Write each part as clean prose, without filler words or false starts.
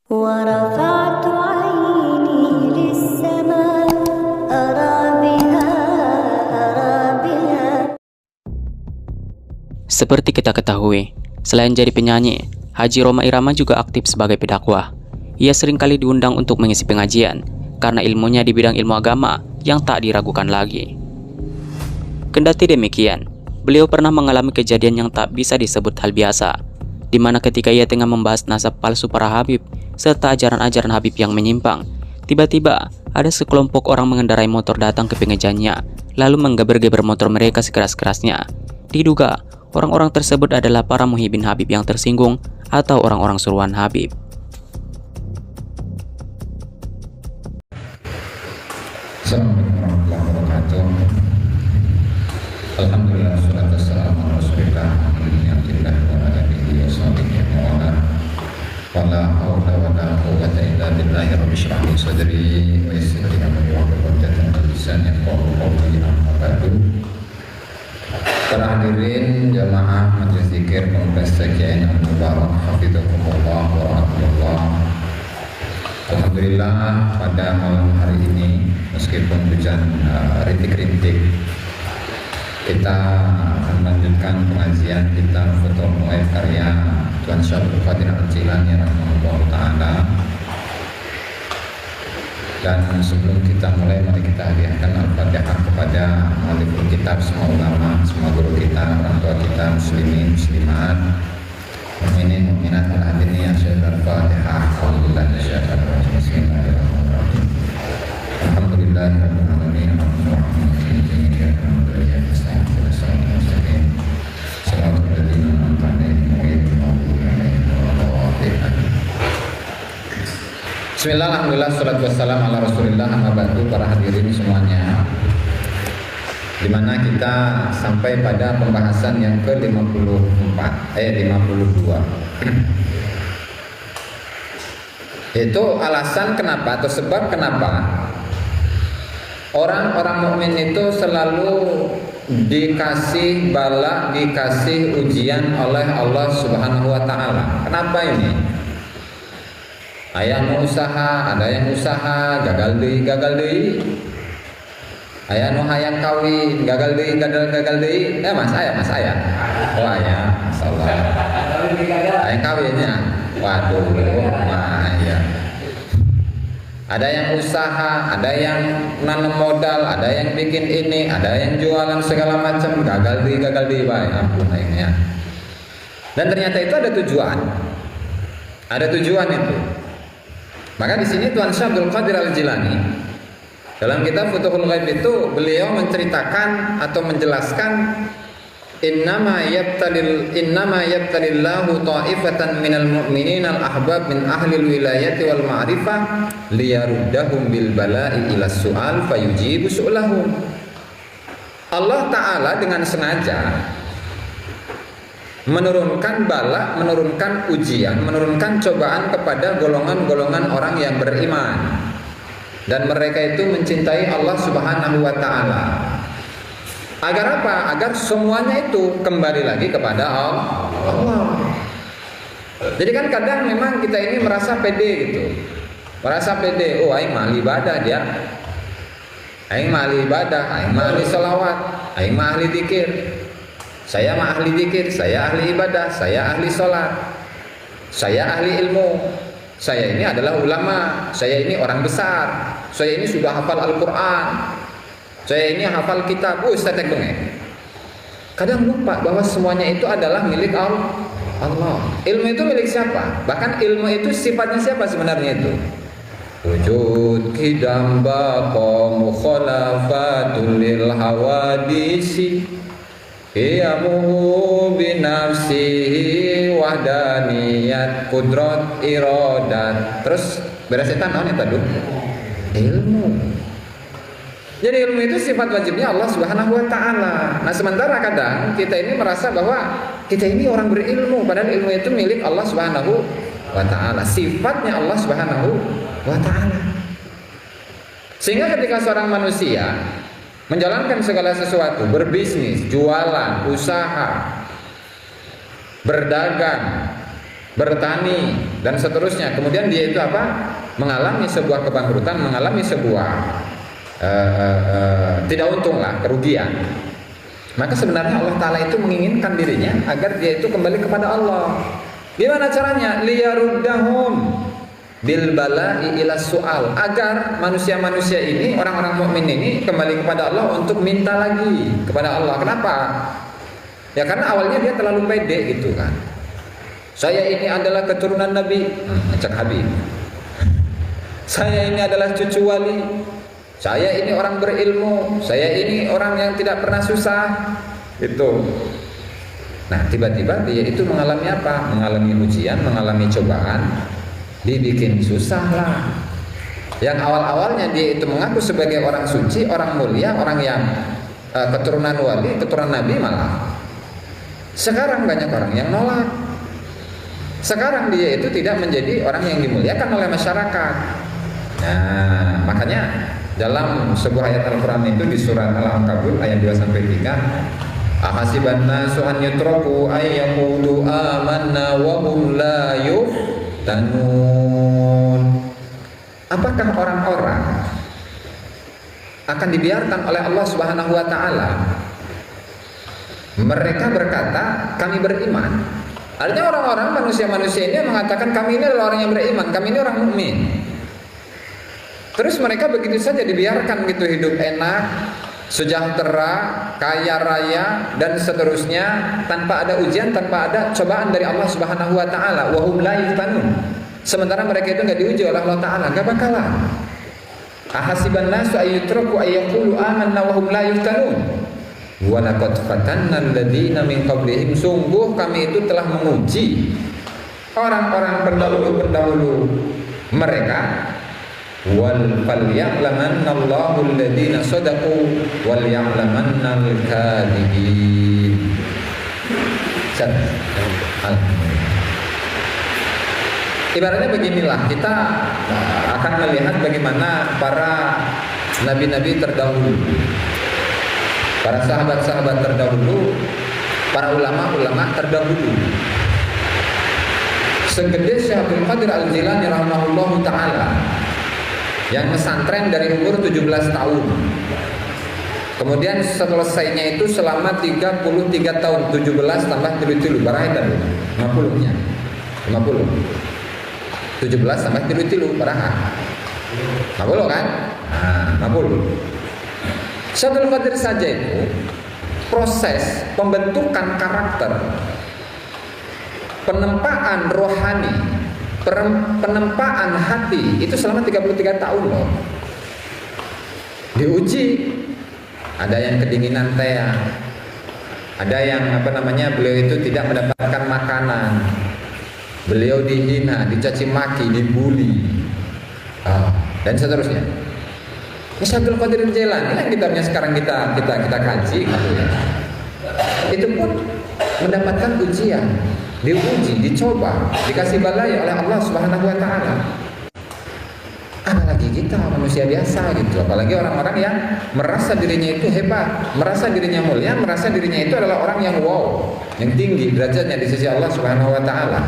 ورفعت عيني للسماء أرى بها أرى بها. Seperti kita ketahui, selain jadi penyanyi, Haji Rhoma Irama juga aktif sebagai pendakwah. Ia seringkali diundang untuk mengisi pengajian karena ilmunya di bidang ilmu agama yang tak diragukan lagi. Kendati demikian, beliau pernah mengalami kejadian yang tak bisa disebut hal biasa, di mana ketika ia tengah membahas nasab palsu para Habib serta ajaran-ajaran Habib yang menyimpang, tiba-tiba ada sekelompok orang mengendarai motor datang ke pengajiannya, lalu menggeber-geber motor mereka sekeras-kerasnya. Diduga, orang-orang tersebut adalah para muhibin Habib yang tersinggung atau orang-orang suruhan Habib. Assalamualaikum warahmatullahi wabarakatuh. Alhamdulillah, wassalatu wassalamu ala rasulillah Muhammadin abdillah wa ala alihi wa sahbihi wa ala wala hawla wala quwwata illa billahi rabbi shrah li sadri wa yassir li amri wahlul 'uqdatam min lisani yafqahu qawli, amma ba'du. Para hadirin jamaah majelis zikir Kompleks Kiai Al-Mubarak hafizakumullah wa rahmatullah. Alhamdulillah, pada malam hari ini meskipun hujan rintik-rintik, kita akan melanjutkan pengajian kitab Futuhul Ghaib karya Tuan Syekh Abdul Qadir Al-Jilani rahimahullah ta'ala. Dan sebelum kita mulai, mari kita hadiahkan Al-Fatihah kepada mualliful kitab, semua ulama, semua guru kita, orang tua kita, muslimin, muslimat, mukminin, mukminat, al-hadirin yang syahid. Al-Fatihah. Alhamdulillah, bismillahirrahmanirrahim. Alhamdulillahirabbil alamin. Bismillah, alhamdulillah, salatu wassalamu ala rasulillah, amma ba'du. Para hadirin semuanya, dimana kita sampai pada pembahasan yang ke-52 itu alasan kenapa atau sebab kenapa orang-orang mukmin itu selalu dikasih bala, dikasih ujian oleh Allah Subhanahu wa taala. Kenapa ini? Aya nu usaha, ada yang usaha gagal deui. Aya nu hayang kawin, gagal deui. Mas aya. Oh aya, masalah. Hayang kawinnya. Waduh, ya. Ada yang usaha, ada yang nanam modal, ada yang bikin ini, ada yang jualan segala macam, gagal deui bae, ampun aingnya. Dan ternyata itu ada tujuan. Ada tujuan itu. Maka di sini Tuan Syekh Abdul Qadir Al-Jilani dalam kitab Futuhul Ghaib itu beliau menceritakan atau menjelaskan innama yabtalillahu ta'ifatan minal mu'minin al-ahbab min ahlil wilayati wal ma'rifah liyaruddahum bil bala'i ila su'al fayujibu su'lahum. Allah Ta'ala dengan sengaja menurunkan bala, menurunkan ujian, menurunkan cobaan kepada golongan-golongan orang yang beriman, dan mereka itu mencintai Allah Subhanahu wa taala. Agar apa? Agar semuanya itu kembali lagi kepada Allah. Jadi kan kadang memang kita ini merasa pede gitu. Merasa pede, oh aing mah ahli ibadah dia. Aing mah ahli ibadah, aing mah ahli selawat, aing mah ahli zikir. Saya mah ahli zikir, saya ahli ibadah, saya ahli sholat, saya ahli ilmu, saya ini adalah ulama, saya ini orang besar, saya ini sudah hafal Al-Quran, saya ini hafal kitab. Tetek dongeng. Kadang lupa bahwa semuanya itu adalah milik Allah. Ilmu itu milik siapa? Bahkan ilmu itu sifatnya siapa sebenarnya itu? Wujud kidam baqa mukhalafatul lil hawadisi Iyamuhu binafsihi wahdaniyat kudrat iradat. Terus beresetan naon eta duh? Ilmu. Jadi ilmu itu sifat wajibnya Allah Subhanahu wa taala. Nah, sementara kadang kita ini merasa bahwa kita ini orang berilmu, padahal ilmu itu milik Allah Subhanahu wa taala. Sifatnya Allah Subhanahu wa taala. Sehingga ketika seorang manusia menjalankan segala sesuatu, berbisnis, jualan, usaha, berdagang, bertani, dan seterusnya. Kemudian dia itu apa? Mengalami sebuah kebangkrutan, mengalami sebuah tidak untung lah, kerugian. Maka sebenarnya Allah Ta'ala itu menginginkan dirinya agar dia itu kembali kepada Allah. Gimana caranya? Liyaruddahum bil bala'i ila su'al, agar manusia-manusia ini, orang-orang mukmin ini kembali kepada Allah untuk minta lagi kepada Allah. Kenapa? Ya karena awalnya dia terlalu pede gitu kan. Saya ini adalah keturunan Nabi, Cak Habib. Saya ini adalah cucu wali. Saya ini orang berilmu. Saya ini orang yang tidak pernah susah. Itu. Nah, tiba-tiba dia itu mengalami apa? Mengalami ujian, mengalami cobaan, dibikin susah lah. Yang awal-awalnya dia itu mengaku sebagai orang suci, orang mulia, orang yang keturunan wali, keturunan Nabi, malah sekarang banyak orang yang nolak. Sekarang dia itu tidak menjadi orang yang dimuliakan oleh masyarakat. Nah, makanya dalam sebuah ayat Al-Quran itu di surat Al-Ankabut ayat 2-3, ahasiban nasu an yutraku ay yaqulu amanna wa hum la yuftanun. Apakah orang-orang akan dibiarkan oleh Allah Subhanahu wa taala mereka berkata kami beriman? Artinya orang-orang manusia-manusia ini mengatakan kami ini adalah orang yang beriman, kami ini orang mukmin. Terus mereka begitu saja dibiarkan gitu hidup enak, sejahtera, kaya raya dan seterusnya tanpa ada ujian, tanpa ada cobaan dari Allah Subhanahu wa taala. Wa hum la yuftanun. Sementara mereka itu enggak diuji oleh Allah taala, enggak bakalan. Ahasiban nasu ayyutraku ayyaqulu amanna wa hum la yuftanun. Wa laqad fatanna alladziina min qablihim, sungguh kami itu telah menguji orang-orang pendahulu mereka. Wal falya'lamanna Allahu alladziina shadaqu wal ya'lamannal kadhibin. Ibaratnya beginilah, kita akan melihat bagaimana para nabi-nabi terdahulu, para sahabat-sahabat terdahulu, para ulama-ulama terdahulu. Segede Syekh Abdul Qadir Al-Jilani rahimahullahu taala yang pesantren dari umur 17 tahun. Kemudian selesainya itu selama 33 tahun, 17 tambah 33 baraha tadi 50-nya. 50. 17 tambah 33 baraha. 50 kan? Nah, 50. Syekh Abdul Qadir saja itu proses pembentukan karakter, penempaan rohani, penempaan hati itu selama 33 tahun loh. Diuji. Ada yang kedinginan teh, ada yang beliau itu tidak mendapatkan makanan, beliau dihina, dicaci maki, dibully, dan seterusnya. Syekh Abdul Qadir Jailani yang kitabnya sekarang kita kaji gitu ya. Itu pun mendapatkan ujian, diuji, dicoba, dikasih balai oleh Allah Subhanahu wa taala. Apalagi kita manusia biasa gitu, apalagi orang-orang yang merasa dirinya itu hebat, merasa dirinya mulia, merasa dirinya itu adalah orang yang wow, yang tinggi derajatnya di sisi Allah Subhanahu wa taala.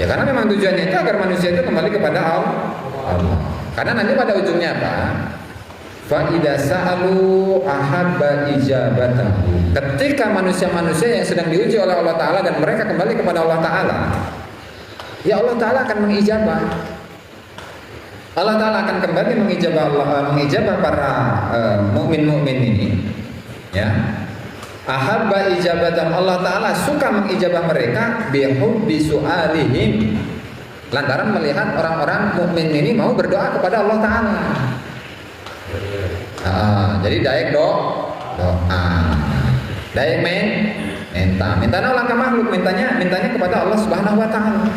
Ya karena memang tujuannya itu agar manusia itu kembali kepada Allah. Karena nanti pada ujungnya apa? Fa idza sa'alu ahabba ijabatahu. Ketika manusia-manusia yang sedang diuji oleh Allah taala dan mereka kembali kepada Allah taala, ya Allah taala akan mengijabah. Allah taala akan kembali mengijabah para mukmin-mukmin ini. Ya. Ahabba ijabatan, Allah taala suka mengijabah mereka bihubbi su'alihim. Lantaran melihat orang-orang mukmin ini mau berdoa kepada Allah taala. Jadi daek doa, daek minta ulang ke makhluk, mintanya kepada Allah Subhanahu wa taala.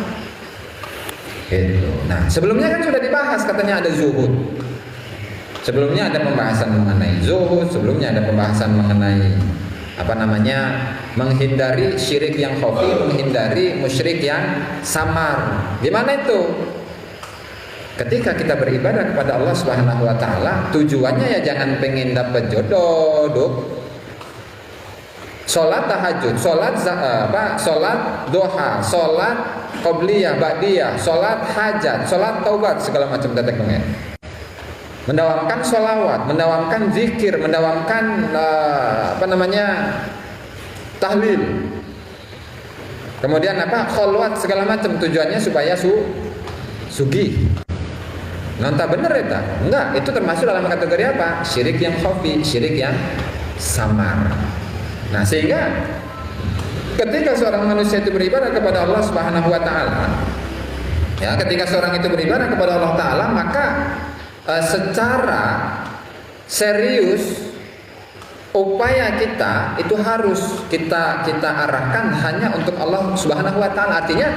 Gitu. Nah, sebelumnya kan sudah dibahas katanya ada zuhud. Sebelumnya ada pembahasan mengenai zuhud, sebelumnya ada pembahasan mengenai menghindari syirik yang khafi, menghindari musyrik yang samar. Gimana itu? Ketika kita beribadah kepada Allah Subhanahu wa taala, tujuannya ya jangan pengen dapat jodoh, Duk. Salat tahajud, salat duha, salat qobliyah, ba'diyah, sholat hajat, sholat taubat, segala macam tetek nongnya. Mendawamkan sholawat, mendawamkan zikir, mendawamkan tahlil. Kemudian kholwat segala macam, tujuannya supaya sugih. Nonta bener ya? Enggak, itu termasuk dalam kategori apa? Syirik yang khafi, syirik yang samar. Nah, sehingga ketika seorang manusia itu beribadah kepada Allah Subhanahu wa taala, ya, ketika seorang itu beribadah kepada Allah taala, maka secara serius upaya kita itu harus kita arahkan hanya untuk Allah Subhanahu wa taala. Artinya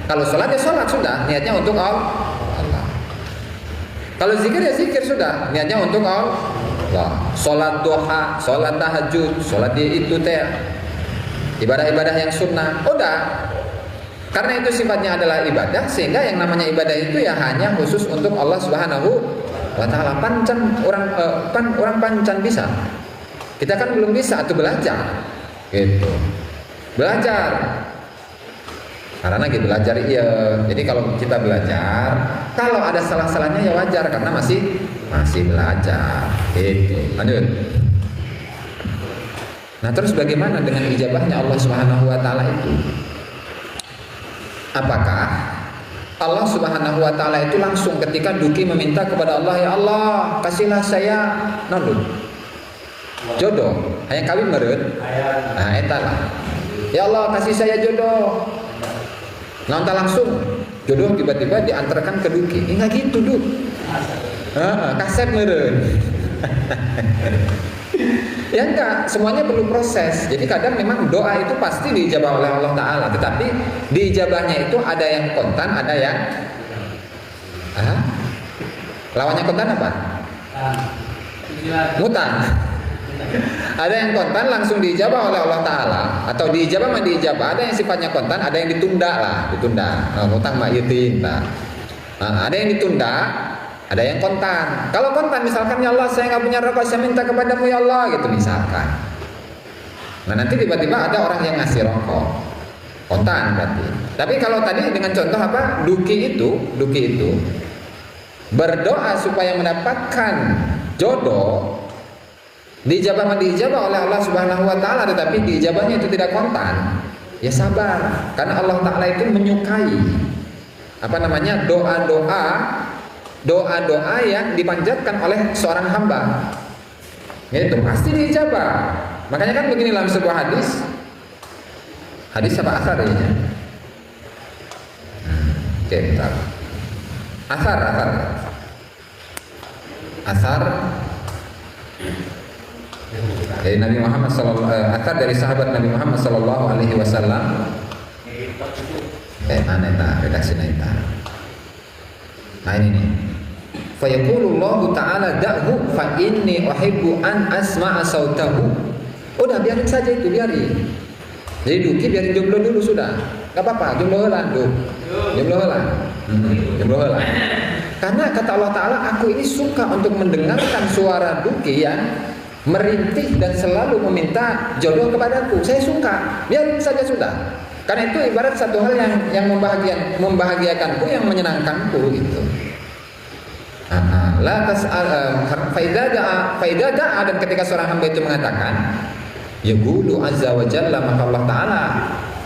kalau sholat ya sholat sudah, niatnya untuk Allah. Kalau zikir ya zikir sudah, niatnya untuk Allah. Sholat duha, sholat tahajud, sholat dia itu ibadah-ibadah yang sunnah, udah. Karena itu sifatnya adalah ibadah, sehingga yang namanya ibadah itu ya hanya khusus untuk Allah Subhanahu wa taala. Orang pancan bisa. Kita kan belum bisa atau belajar. Gitu. Belajar. Karena lagi belajar iya. Jadi kalau kita belajar, kalau ada salah-salahnya ya wajar karena masih belajar. Gitu. Lanjut. Nah, terus bagaimana dengan ijabahnya Allah Subhanahu wa taala itu? Apakah Allah Subhanahu wa taala itu langsung ketika Duki meminta kepada Allah, ya Allah, kasihlah saya jodoh, hanya kawin meureun. Nah, eta lah. Ya Allah, kasih saya jodoh. Nonton langsung jodoh tiba-tiba diantarkan ke Duki. Enggak gitu, Duk. Kaset meureun. Ya enggak, semuanya perlu proses. Jadi kadang memang doa itu pasti diijabah oleh Allah taala, tetapi diijabahnya itu ada yang kontan, ada yang lawannya kontan apa? Mutan. Ada yang kontan langsung diijabah oleh Allah taala, atau diijabah mah diijabah. Ada yang sifatnya kontan, ada yang ditunda. Mutang mah ieu ada yang ditunda, ada yang kontan. Kalau kontan misalkan, ya Allah saya nggak punya rokok, saya minta kepadamu ya Allah, gitu misalkan. Nah, nanti tiba-tiba ada orang yang ngasih rokok, kontan berarti. Tapi kalau tadi dengan contoh apa? Duki itu berdoa supaya mendapatkan jodoh, diijabah oleh Allah Subhanahu wa taala, tetapi diijabahnya itu tidak kontan. Ya sabar, karena Allah taala itu menyukai doa-doa yang dipanjatkan oleh seorang hamba. Itu pasti diijabah. Makanya kan begini dalam sebuah hadis apa asar ya? Oke, bentar. Asar dari Nabi Muhammad asar dari sahabat Nabi Muhammad sallallahu alaihi wasallam. Redaksi neta. Nah ini nih. Fa yaqulullahu ta'ala da'hu fa inni uhibbu an asma'a sautahu. Udah biarin saja itu, biarin. Jadi Duki biarin jomblo dulu sudah. Enggak apa-apa, jomblo heula, Jomblo heula. Karena kata Allah taala, aku ini suka untuk mendengarkan suara Duki yang merintih dan selalu meminta jodoh kepadaku. Saya suka. Biarin saja sudah. Karena itu ibarat satu hal yang membahagiakanku, yang menyenangkanku gitu. La tas'al faida da'a, dan ketika seorang hamba itu mengatakan yaqulu azza wa jalla, maka Allah taala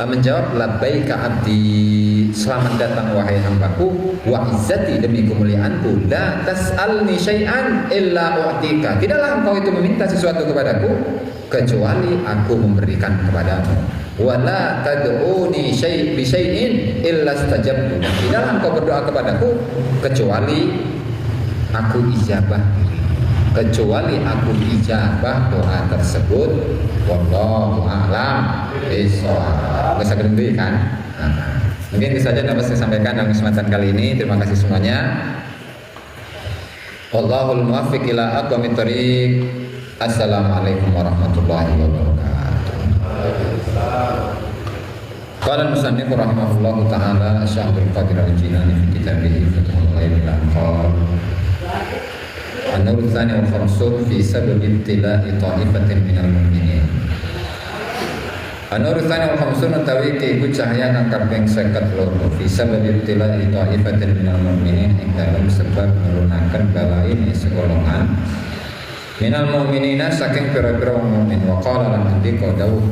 menjawab labbaika abdi, selamat datang wahai hambaku, wa izzati, demi kemuliaanku, la tas'alni syai'an illa u'tika, tidaklah engkau itu meminta sesuatu kepadaku kecuali aku memberikan kepadamu, wala tad'uni bi syai'in illa istajabtu, tidaklah engkau berdoa kepadaku kecuali aku ijabah doa tersebut. Wallahu a'lam bishawab. Bisa berhenti kan? Mungkin itu saja dapat saya sampaikan dalam kesempatan kali ini. Terima kasih semuanya. Wallahul muwaffiq ila aqwamit thoriq. Assalamualaikum warahmatullahi wabarakatuh. Qala al-musannif rahimahullahu ta'ala Syaikhul Qadir al-Jilani fi kitabih Fathul Ghaib al-Anqar. An-Nawr Tsani wal Khamsun fi sabab ibtila'i ta'ifatin minal mu'minin. An-nur tsani wal khamsun utawi iku cahya kang kaping 52 bisa lebih tilai ta'ifatin minal mu'minin ing dalem sebab nurunaken balain segolongan minal mu'minina saking pira-pira mukmin wa qala lan ngendika dawuh